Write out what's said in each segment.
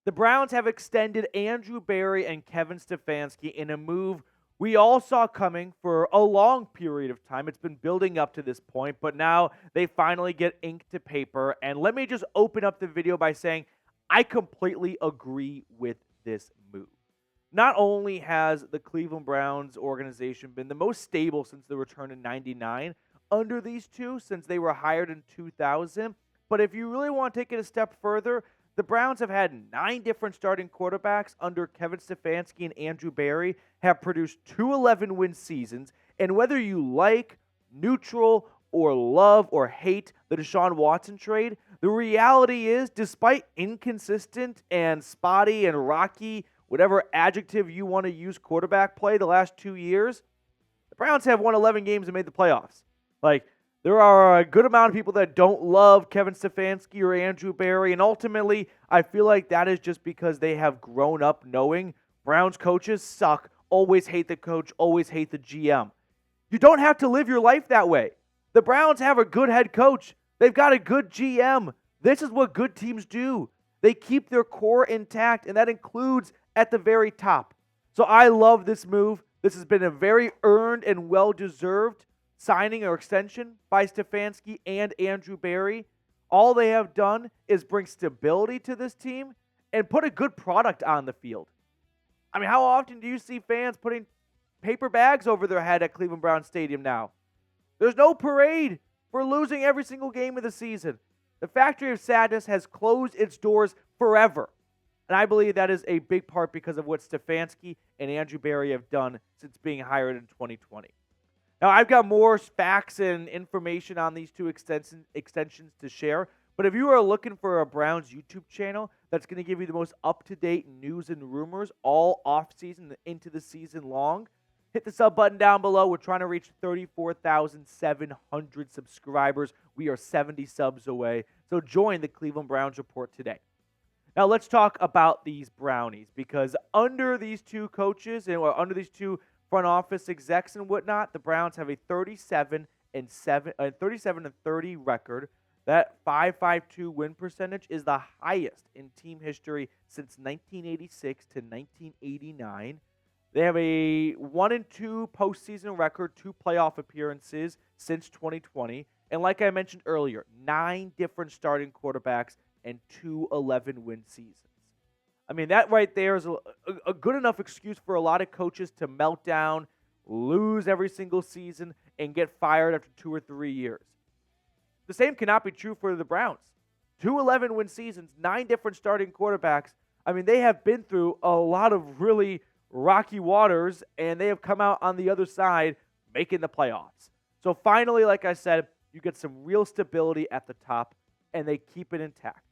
The Browns have extended Andrew Berry and Kevin Stefanski in a move we all saw coming for a long period of time. It's been building up to this point, but now they finally get ink to paper. And let me just open up the video by saying I completely agree with this move. Not only has the Cleveland Browns organization been the most stable since the return in '99 under these two, since they were hired in 2000, but if you really want to take it a step further, the Browns have had 9 different starting quarterbacks under Kevin Stefanski and Andrew Berry, have produced 2 11-win seasons, and whether you like, neutral, or love or hate the Deshaun Watson trade, the reality is, despite inconsistent and spotty and rocky, whatever adjective you want to use, quarterback play the last 2 years, the Browns have won 11 games and made the playoffs. There are a good amount of people that don't love Kevin Stefanski or Andrew Berry, and ultimately, I feel like that is just because they have grown up knowing Browns coaches suck, always hate the coach, always hate the GM. You don't have to live your life that way. The Browns have a good head coach. They've got a good GM. This is what good teams do. They keep their core intact, and that includes at the very top. So I love this move. This has been a very earned and well-deserved signing or extension by Stefanski and Andrew Berry. All they have done is bring stability to this team and put a good product on the field. I mean, how often do you see fans putting paper bags over their head at Cleveland Browns Stadium now? There's no parade for losing every single game of the season. The Factory of Sadness has closed its doors forever. And I believe that is a big part because of what Stefanski and Andrew Berry have done since being hired in 2020. Now, I've got more facts and information on these two extensions to share, but if you are looking for a Browns YouTube channel that's going to give you the most up-to-date news and rumors all off-season into the season long, hit the sub button down below. We're trying to reach 34,700 subscribers. We are 70 subs away, so join the Cleveland Browns Report today. Now, let's talk about these Brownies, because under these two coaches and under these two front office execs and whatnot, the Browns have a 37-30 record. That 5.52 win percentage is the highest in team history since 1986 to 1989. They have a 1-2 postseason record, 2 playoff appearances since 2020. And like I mentioned earlier, 9 different starting quarterbacks and 2 11-win seasons. I mean, that right there is a good enough excuse for a lot of coaches to melt down, lose every single season, and get fired after 2 or 3 years. The same cannot be true for the Browns. 2 11-win seasons, 9 different starting quarterbacks. I mean, they have been through a lot of really rocky waters, and they have come out on the other side making the playoffs. So finally, like I said, you get some real stability at the top, and they keep it intact.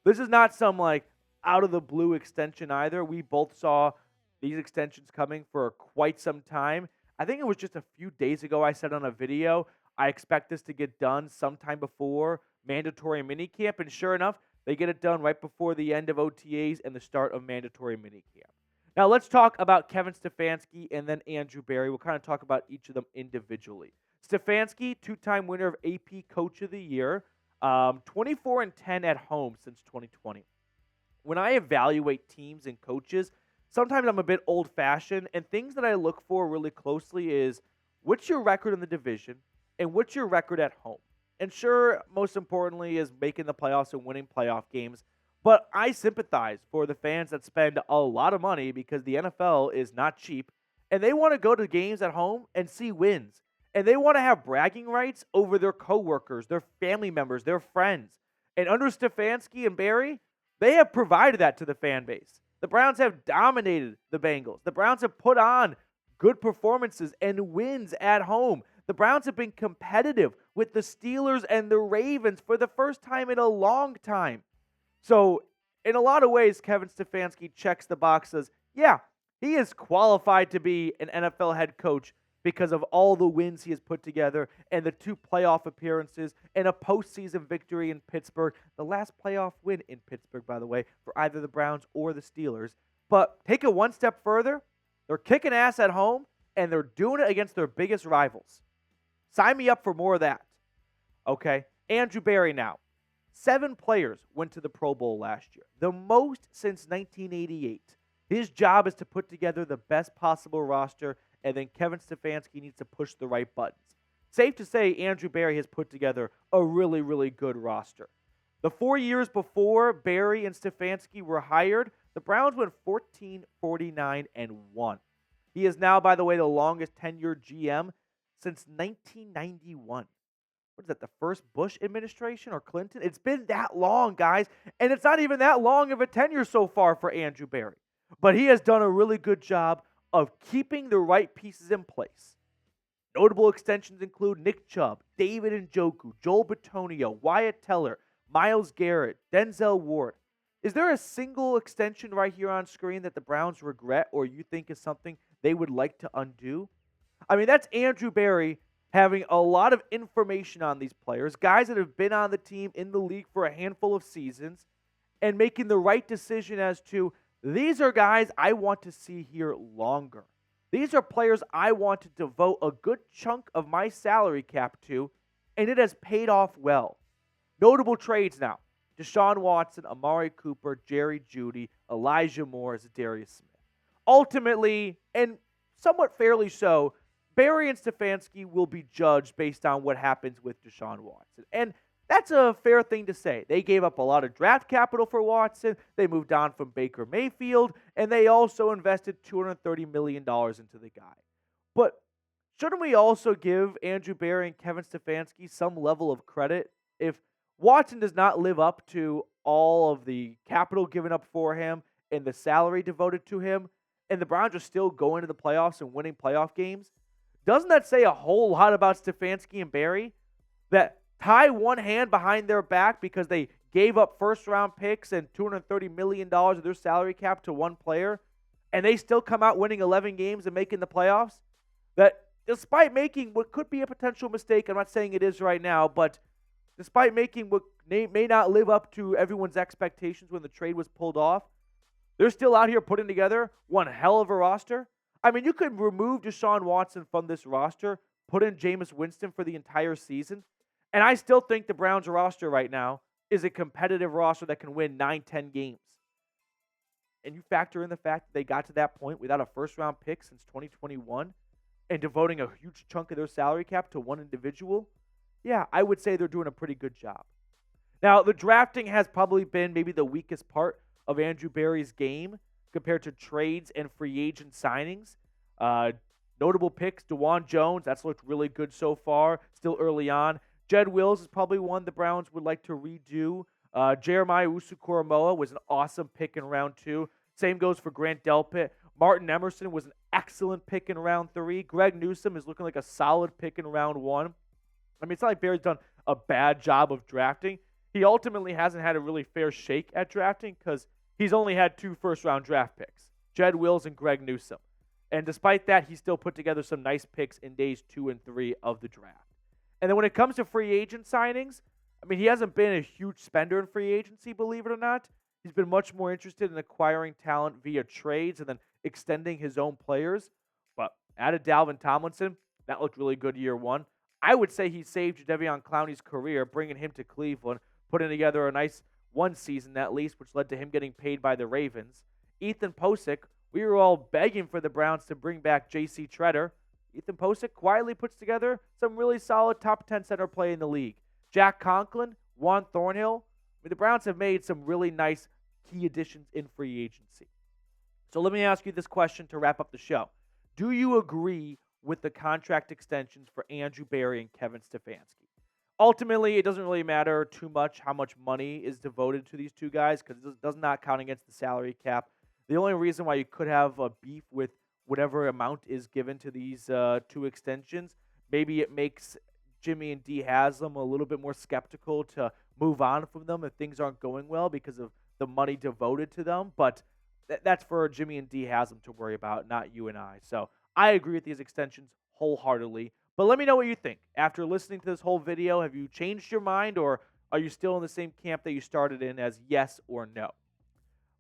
This is not some, out-of-the-blue extension either. We both saw these extensions coming for quite some time. I think it was just a few days ago I said on a video, I expect this to get done sometime before mandatory minicamp, and sure enough, they get it done right before the end of OTAs and the start of mandatory minicamp. Now, let's talk about Kevin Stefanski and then Andrew Berry. We'll kind of talk about each of them individually. Stefanski, 2-time winner of AP Coach of the Year, 24-10 at home since 2020. When I evaluate teams and coaches, sometimes I'm a bit old-fashioned, and things that I look for really closely is what's your record in the division and what's your record at home. And sure, most importantly is making the playoffs and winning playoff games, but I sympathize for the fans that spend a lot of money because the NFL is not cheap, and they want to go to games at home and see wins, and they want to have bragging rights over their coworkers, their family members, their friends. And under Stefanski and Berry, they have provided that to the fan base. The Browns have dominated the Bengals. The Browns have put on good performances and wins at home. The Browns have been competitive with the Steelers and the Ravens for the first time in a long time. So, in a lot of ways, Kevin Stefanski checks the boxes. Yeah, he is qualified to be an NFL head coach because of all the wins he has put together and the 2 playoff appearances and a postseason victory in Pittsburgh. The last playoff win in Pittsburgh, by the way, for either the Browns or the Steelers. But take it one step further. They're kicking ass at home, and they're doing it against their biggest rivals. Sign me up for more of that. Okay, Andrew Berry now. 7 players went to the Pro Bowl last year, the most since 1988. His job is to put together the best possible roster, and then Kevin Stefanski needs to push the right buttons. Safe to say, Andrew Berry has put together a really, really good roster. The 4 years before Berry and Stefanski were hired, the Browns went 14, 49, and 1. He is now, by the way, the longest tenured GM since 1991. What is that, the first Bush administration or Clinton? It's been that long, guys, and it's not even that long of a tenure so far for Andrew Berry. But he has done a really good job of keeping the right pieces in place. Notable extensions include Nick Chubb, David Njoku, Joel Bitonio, Wyatt Teller, Myles Garrett, Denzel Ward. Is there a single extension right here on screen that the Browns regret or you think is something they would like to undo? I mean, that's Andrew Berry having a lot of information on these players, guys that have been on the team in the league for a handful of seasons, and making the right decision as to these are guys I want to see here longer. These are players I want to devote a good chunk of my salary cap to, and it has paid off well. Notable trades now: Deshaun Watson, Amari Cooper, Jerry Jeudy, Elijah Moore, Za'Darius Smith. Ultimately, and somewhat fairly so, Berry and Stefanski will be judged based on what happens with Deshaun Watson. And that's a fair thing to say. They gave up a lot of draft capital for Watson. They moved on from Baker Mayfield, and they also invested $230 million into the guy. But shouldn't we also give Andrew Berry and Kevin Stefanski some level of credit if Watson does not live up to all of the capital given up for him and the salary devoted to him, and the Browns are still going to the playoffs and winning playoff games? Doesn't that say a whole lot about Stefanski and Berry? That tie one hand behind their back because they gave up first-round picks and $230 million of their salary cap to one player, and they still come out winning 11 games and making the playoffs? That despite making what could be a potential mistake, I'm not saying it is right now, but despite making what may not live up to everyone's expectations when the trade was pulled off, they're still out here putting together one hell of a roster. I mean, you could remove Deshaun Watson from this roster, put in Jameis Winston for the entire season, and I still think the Browns roster right now is a competitive roster that can win 9-10 games. And you factor in the fact that they got to that point without a first-round pick since 2021 and devoting a huge chunk of their salary cap to one individual, yeah, I would say they're doing a pretty good job. Now, the drafting has probably been maybe the weakest part of Andrew Berry's game compared to trades and free agent signings. Notable picks: DeJuan Jones, that's looked really good so far, still early on. Jed Wills is probably one the Browns would like to redo. Jeremiah Owusu-Koramoah was an awesome pick in round 2. Same goes for Grant Delpit. Martin Emerson was an excellent pick in round 3. Greg Newsome is looking like a solid pick in round 1. I mean, it's not like Berry's done a bad job of drafting. He ultimately hasn't had a really fair shake at drafting because he's only had 2 first-round draft picks, Jed Wills and Greg Newsome. And despite that, he still put together some nice picks in days 2 and 3 of the draft. And then when it comes to free agent signings, I mean, he hasn't been a huge spender in free agency, believe it or not. He's been much more interested in acquiring talent via trades and then extending his own players. But added Dalvin Tomlinson, that looked really good year 1. I would say he saved Jadeveon Clowney's career, bringing him to Cleveland, putting together a nice one season at least, which led to him getting paid by the Ravens. Ethan Posick, we were all begging for the Browns to bring back J.C. Tretter. Ethan Posick quietly puts together some really solid top 10 center play in the league. Jack Conklin, Juan Thornhill. I mean, the Browns have made some really nice key additions in free agency. So let me ask you this question to wrap up the show. Do you agree with the contract extensions for Andrew Berry and Kevin Stefanski? Ultimately, it doesn't really matter too much how much money is devoted to these two guys because it does not count against the salary cap. The only reason why you could have a beef with whatever amount is given to these 2 extensions, maybe it makes Jimmy and Dee Haslam a little bit more skeptical to move on from them if things aren't going well because of the money devoted to them. But that's for Jimmy and Dee Haslam to worry about, not you and I. So I agree with these extensions wholeheartedly. But let me know what you think. After listening to this whole video, have you changed your mind or are you still in the same camp that you started in as yes or no?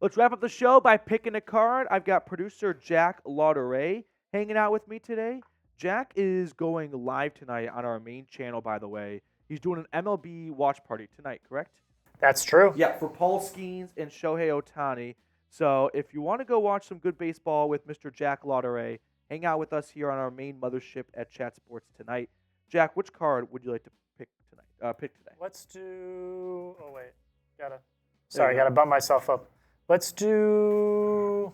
Let's wrap up the show by picking a card. I've got producer Jack Lauderay hanging out with me today. Jack is going live tonight on our main channel, by the way. He's doing an MLB watch party tonight, correct? That's true. Yeah, for Paul Skeens and Shohei Ohtani. So if you want to go watch some good baseball with Mr. Jack Lauderay, hang out with us here on our main mothership at Chat Sports tonight. Jack, which card would you like to pick tonight? Pick today. Let's do. Oh wait, gotta bump myself up. Let's do.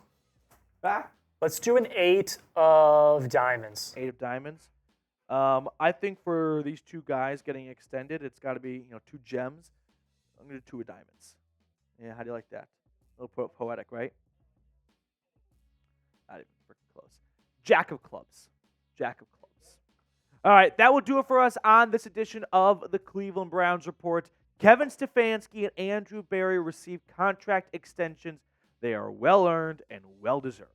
Back. Let's do an 8 of diamonds. 8 of diamonds. I think for these two guys getting extended, it's got to be 2 gems. I'm gonna do 2 of diamonds. Yeah, how do you like that? A little poetic, right? Not even freaking close. Jack of clubs. Jack of clubs. All right, that will do it for us on this edition of the Cleveland Browns Report. Kevin Stefanski and Andrew Berry received contract extensions. They are well earned and well deserved.